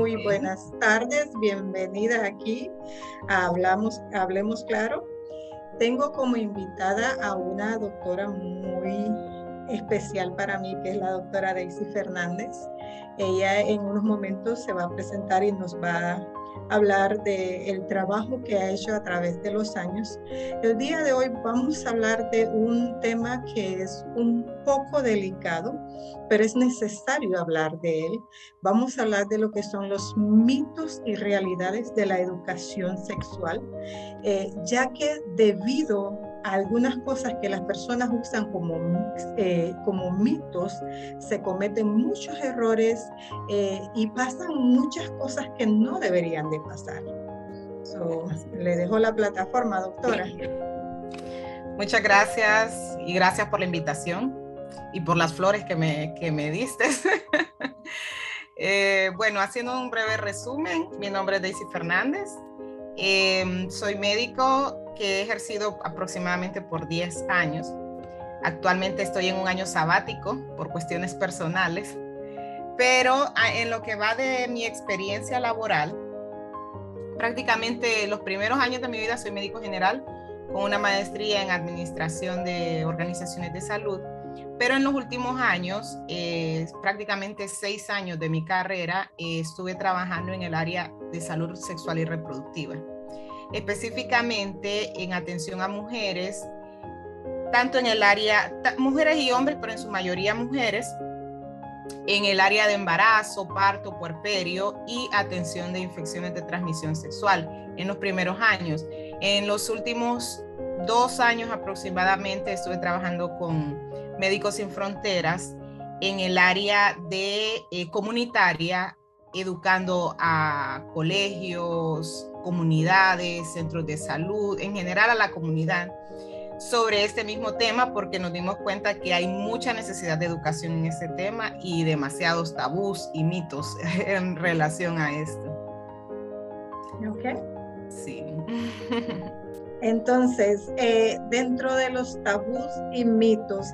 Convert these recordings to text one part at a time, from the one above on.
Muy buenas tardes, bienvenida aquí a Hablemos Claro. Tengo como invitada a una doctora muy especial para mí, que es la doctora Daisy Fernández. Ella en unos momentos se va a presentar y nos va a hablar del trabajo que ha hecho a través de los años. El día de hoy vamos a hablar de un tema que es un poco delicado, pero es necesario hablar de él. Vamos a hablar de lo que son los mitos y realidades de la educación sexual, ya que debido a algunas cosas que las personas usan como mitos, se cometen muchos errores y pasan muchas cosas que no deberían de pasar. Le dejo la plataforma, doctora. Muchas gracias y gracias por la invitación y por las flores que me diste. Bueno, haciendo un breve resumen, mi nombre es Daisy Fernández. Soy médico que he ejercido aproximadamente por 10 años. Actualmente estoy en un año sabático por cuestiones personales, pero en lo que va de mi experiencia laboral, prácticamente los primeros años de mi vida soy médico general con una maestría en administración de organizaciones de salud, pero en los últimos años, prácticamente 6 años de mi carrera, estuve trabajando en el área de salud sexual y reproductiva, específicamente en atención a mujeres, tanto en el área, mujeres y hombres, pero en su mayoría mujeres, en el área de embarazo, parto, puerperio y atención de infecciones de transmisión sexual en los primeros años. En los últimos 2 años aproximadamente estuve trabajando con Médicos Sin Fronteras en el área de comunitaria, educando a colegios, comunidades, centros de salud, en general a la comunidad, sobre este mismo tema, porque nos dimos cuenta que hay mucha necesidad de educación en este tema y demasiados tabús y mitos en relación a esto. Ok. Sí. Entonces, dentro de los tabús y mitos,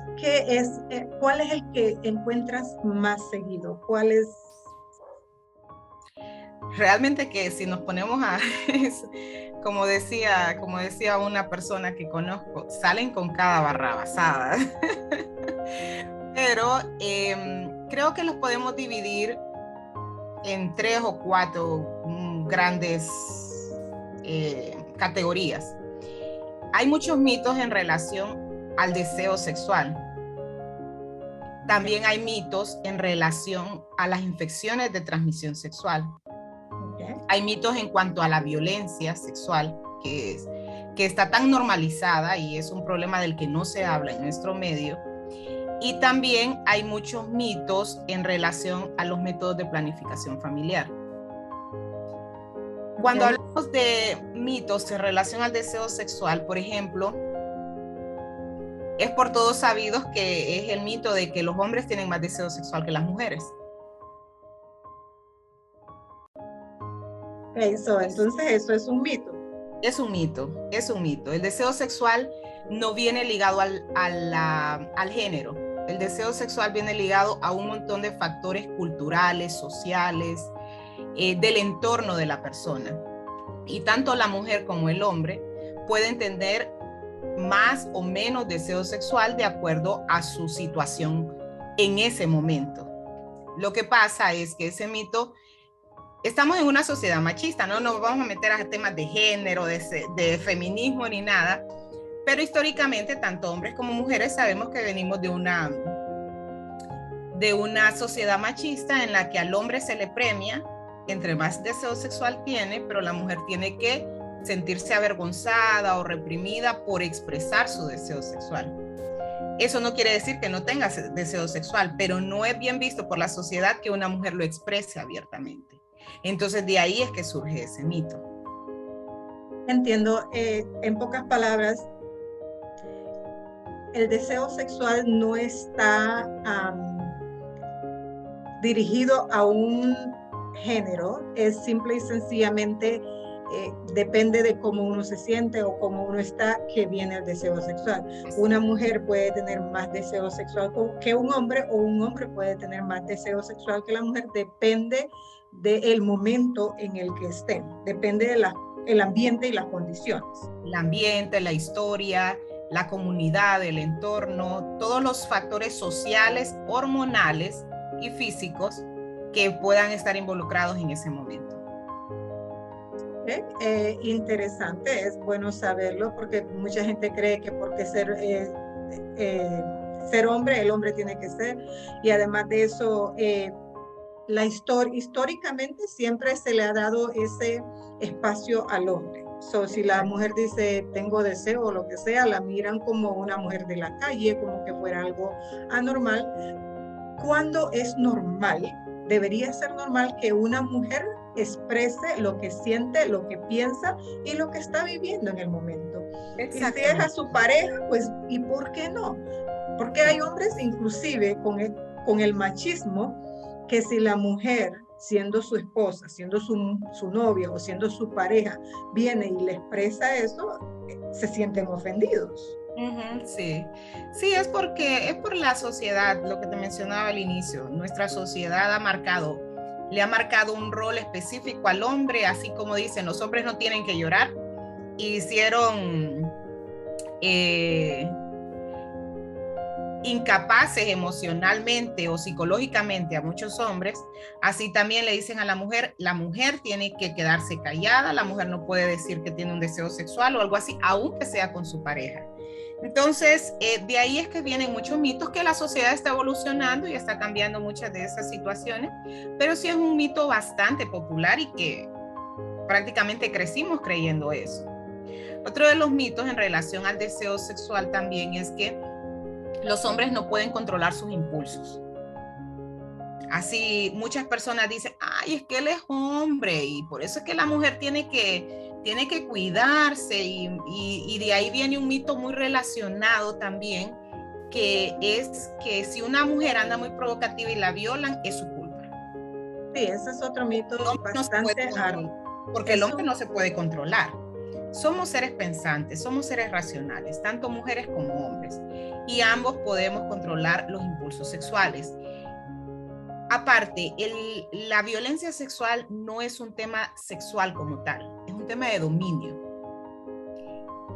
¿cuál es el que encuentras más seguido? ¿Cuál es? Realmente que si nos ponemos a, como decía una persona que conozco, salen con cada barrabasada. Pero creo que los podemos dividir en 3 o 4 grandes categorías. Hay muchos mitos en relación al deseo sexual. También hay mitos en relación a las infecciones de transmisión sexual. Hay mitos en cuanto a la violencia sexual, que está tan normalizada y es un problema del que no se habla en nuestro medio. Y también hay muchos mitos en relación a los métodos de planificación familiar. Cuando hablamos de mitos en relación al deseo sexual, por ejemplo, es por todos sabidos que es el mito de que los hombres tienen más deseo sexual que las mujeres. Entonces eso es un mito. Es un mito, es un mito. El deseo sexual no viene ligado al género. El deseo sexual viene ligado a un montón de factores culturales, sociales, del entorno de la persona. Y tanto la mujer como el hombre pueden tener más o menos deseo sexual de acuerdo a su situación en ese momento. Lo que pasa es que ese mito, estamos en una sociedad machista, no nos vamos a meter a temas de género, de feminismo ni nada, pero históricamente tanto hombres como mujeres sabemos que venimos de una sociedad machista en la que al hombre se le premia entre más deseo sexual tiene, pero la mujer tiene que sentirse avergonzada o reprimida por expresar su deseo sexual. Eso no quiere decir que no tenga deseo sexual, pero no es bien visto por la sociedad que una mujer lo exprese abiertamente. Entonces de ahí es que surge ese mito. Entiendo, en pocas palabras, el deseo sexual no está dirigido a un género, es simple y sencillamente depende de cómo uno se siente o cómo uno está, que viene el deseo sexual. Una mujer puede tener más deseo sexual que un hombre, o un hombre puede tener más deseo sexual que la mujer, depende del momento en el que estén, depende del ambiente y las condiciones. El ambiente, la historia, la comunidad, el entorno, todos los factores sociales, hormonales y físicos que puedan estar involucrados en ese momento. Interesante, es bueno saberlo, porque mucha gente cree que porque ser hombre, el hombre tiene que ser, y además de eso, históricamente siempre se le ha dado ese espacio al hombre. Si la mujer dice tengo deseo o lo que sea, la miran como una mujer de la calle, como que fuera algo anormal. Cuando es normal, debería ser normal que una mujer exprese lo que siente, lo que piensa y lo que está viviendo en el momento. Y si es a su pareja, pues, ¿y por qué no? Porque hay hombres inclusive con el machismo, que si la mujer, siendo su esposa, siendo su novia o siendo su pareja, viene y le expresa eso, se sienten ofendidos. Sí, sí, es por la sociedad, lo que te mencionaba al inicio. Nuestra sociedad le ha marcado un rol específico al hombre, así como dicen, los hombres no tienen que llorar. Hicieron incapaces emocionalmente o psicológicamente a muchos hombres. Así también le dicen a la mujer tiene que quedarse callada, la mujer no puede decir que tiene un deseo sexual o algo así, aunque sea con su pareja. Entonces, de ahí es que vienen muchos mitos, que la sociedad está evolucionando y está cambiando muchas de esas situaciones, pero sí es un mito bastante popular y que prácticamente crecimos creyendo eso. Otro de los mitos en relación al deseo sexual también es que los hombres no pueden controlar sus impulsos. Así muchas personas dicen, ay, es que él es hombre y por eso es que la mujer tiene que cuidarse, y de ahí viene un mito muy relacionado también, que es que si una mujer anda muy provocativa y la violan, es su culpa. Sí, ese es otro mito bastante raro. Porque el hombre no se puede controlar. Somos seres pensantes, somos seres racionales, tanto mujeres como hombres, y ambos podemos controlar los impulsos sexuales. Aparte, la violencia sexual no es un tema sexual como tal, es un tema de dominio.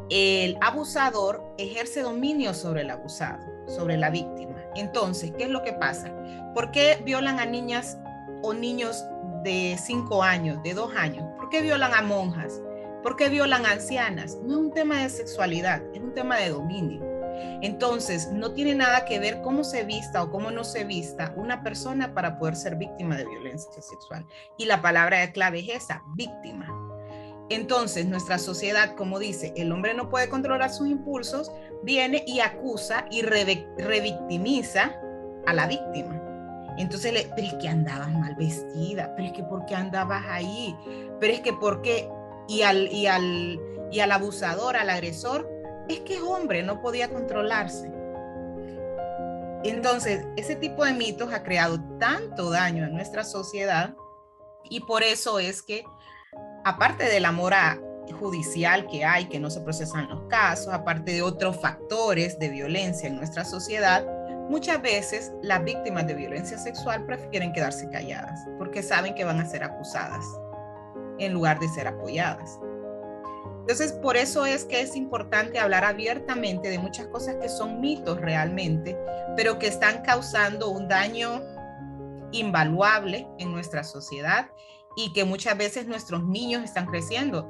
El abusador ejerce dominio sobre el abusado, sobre la víctima. Entonces, ¿qué es lo que pasa? ¿Por qué violan a niñas o niños de 5 años, de 2 años? ¿Por qué violan a monjas? ¿Por qué violan a ancianas? No es un tema de sexualidad, es un tema de dominio. Entonces, no tiene nada que ver cómo se vista o cómo no se vista una persona para poder ser víctima de violencia sexual. Y la palabra clave es esa, víctima. Entonces, nuestra sociedad, como dice, el hombre no puede controlar sus impulsos, viene y acusa y revictimiza a la víctima. Entonces, pero es que andabas mal vestida, pero es que ¿por qué andabas ahí? Pero es que ¿por qué? Y al abusador, al agresor, es que es hombre, no podía controlarse. Entonces, ese tipo de mitos ha creado tanto daño en nuestra sociedad, y por eso es que, aparte de la mora judicial que hay, que no se procesan los casos, aparte de otros factores de violencia en nuestra sociedad, muchas veces las víctimas de violencia sexual prefieren quedarse calladas porque saben que van a ser acusadas en lugar de ser apoyadas. Entonces, por eso es que es importante hablar abiertamente de muchas cosas que son mitos realmente, pero que están causando un daño invaluable en nuestra sociedad, y que muchas veces nuestros niños están creciendo.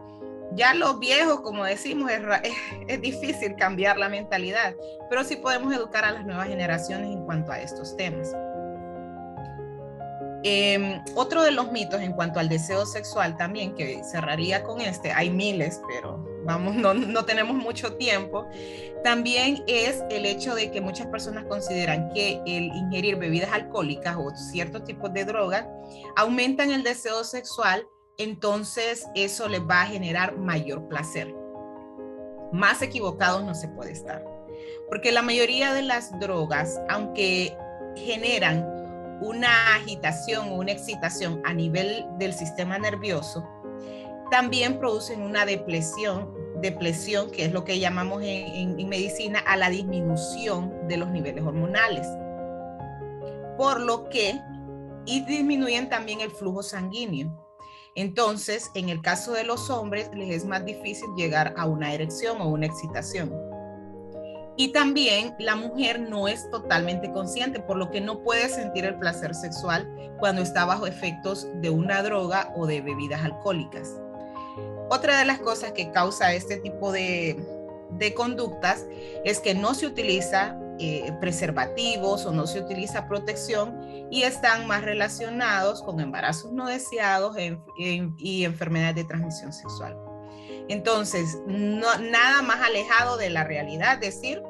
Ya los viejos, como decimos, es difícil cambiar la mentalidad, pero sí podemos educar a las nuevas generaciones en cuanto a estos temas. Otro de los mitos en cuanto al deseo sexual también, que cerraría con hay miles, pero vamos, no tenemos mucho tiempo, también es el hecho de que muchas personas consideran que el ingerir bebidas alcohólicas o ciertos tipos de drogas aumentan el deseo sexual, entonces eso les va a generar mayor placer. Más equivocados no se puede estar, porque la mayoría de las drogas, aunque generan una agitación o una excitación a nivel del sistema nervioso, también producen una depresión, que es lo que llamamos en medicina a la disminución de los niveles hormonales, por lo que disminuyen también el flujo sanguíneo. Entonces, en el caso de los hombres, les es más difícil llegar a una erección o una excitación. Y también la mujer no es totalmente consciente, por lo que no puede sentir el placer sexual cuando está bajo efectos de una droga o de bebidas alcohólicas. Otra de las cosas que causa este tipo de conductas es que no se utiliza preservativos o no se utiliza protección y están más relacionados con embarazos no deseados y enfermedades de transmisión sexual. Entonces, nada más alejado de la realidad decir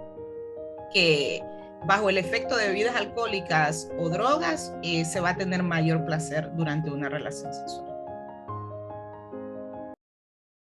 que bajo el efecto de bebidas alcohólicas o drogas se va a tener mayor placer durante una relación sexual.